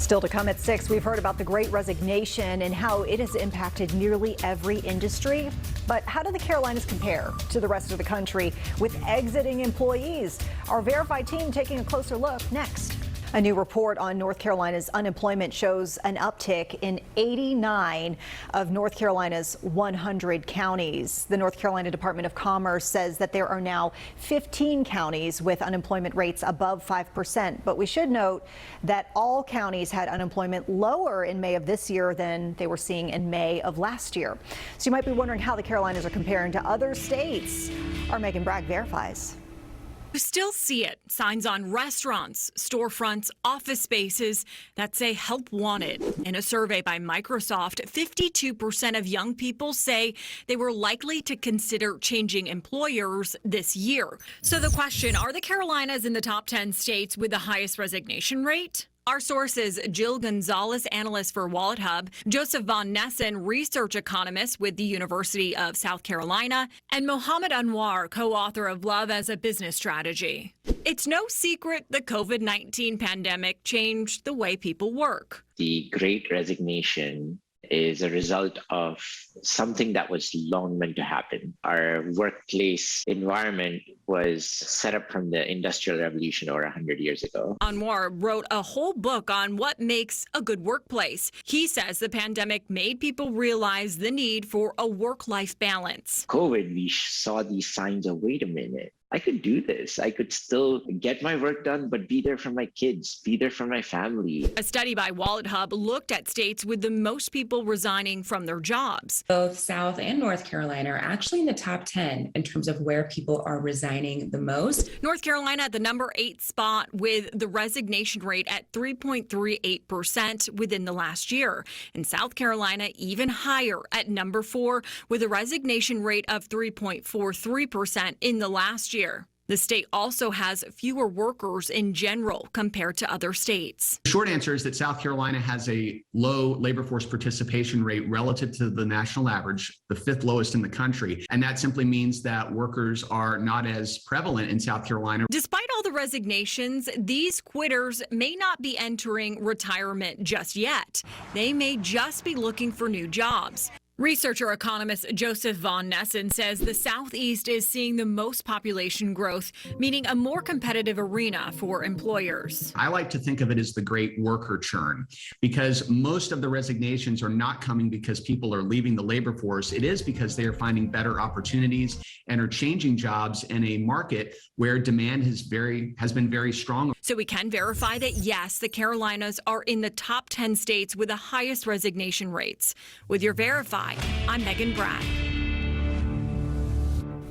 Still to come at 6, we've heard about the Great Resignation and how it has impacted nearly every industry. But how do the Carolinas compare to the rest of the country with exiting employees? Our Verified team taking a closer look next. A new report on North Carolina's unemployment shows an uptick in 89 of North Carolina's 100 counties. The North Carolina Department of Commerce says that there are now 15 counties with unemployment rates above 5%. But we should note that all counties had unemployment lower in May of this year than they were seeing in May of last year. So you might be wondering how the Carolinas are comparing to other states. Our Megan Bragg verifies. You still see it. Signs on restaurants, storefronts, office spaces that say help wanted. In a survey by Microsoft, 52% of young people say they were likely to consider changing employers this year. So the question, are the Carolinas in the top 10 states with the highest resignation rate? Our sources, Jill Gonzalez, analyst for Wallet Hub, Joseph Von Nessen, research economist with the University of South Carolina, and Mohammad Anwar, co-author of Love as a Business Strategy. It's no secret the COVID-19 pandemic changed the way people work. The Great Resignation is a result of something that was long meant to happen. Our workplace environment was set up from the Industrial Revolution over 100 years ago. Anwar wrote a whole book on what makes a good workplace. He says the pandemic made people realize the need for a work-life balance. COVID, we saw these signs of, wait a minute, I could do this. I could still get my work done, but be there for my kids, be there for my family. A study by Wallet Hub looked at states with the most people resigning from their jobs. Both South and North Carolina are actually in the top 10 in terms of where people are resigning the most. North Carolina at the number 8 spot with the resignation rate at 3.38% within the last year. And South Carolina even higher at number 4 with a resignation rate of 3.43% in the last year. The state also has fewer workers in general compared to other states. The short answer is that South Carolina has a low labor force participation rate relative to the national average, the 5th lowest in the country. And that simply means that workers are not as prevalent in South Carolina. Despite all the resignations, these quitters may not be entering retirement just yet. They may just be looking for new jobs. Researcher economist Joseph Von Nessen says the Southeast is seeing the most population growth, meaning a more competitive arena for employers. I like to think of it as the great worker churn, because most of the resignations are not coming because people are leaving the labor force. It is because they are finding better opportunities and are changing jobs in a market where demand has been very strong. So we can verify that, yes, the Carolinas are in the top 10 states with the highest resignation rates. With your Verify, I'm Megan Bragg.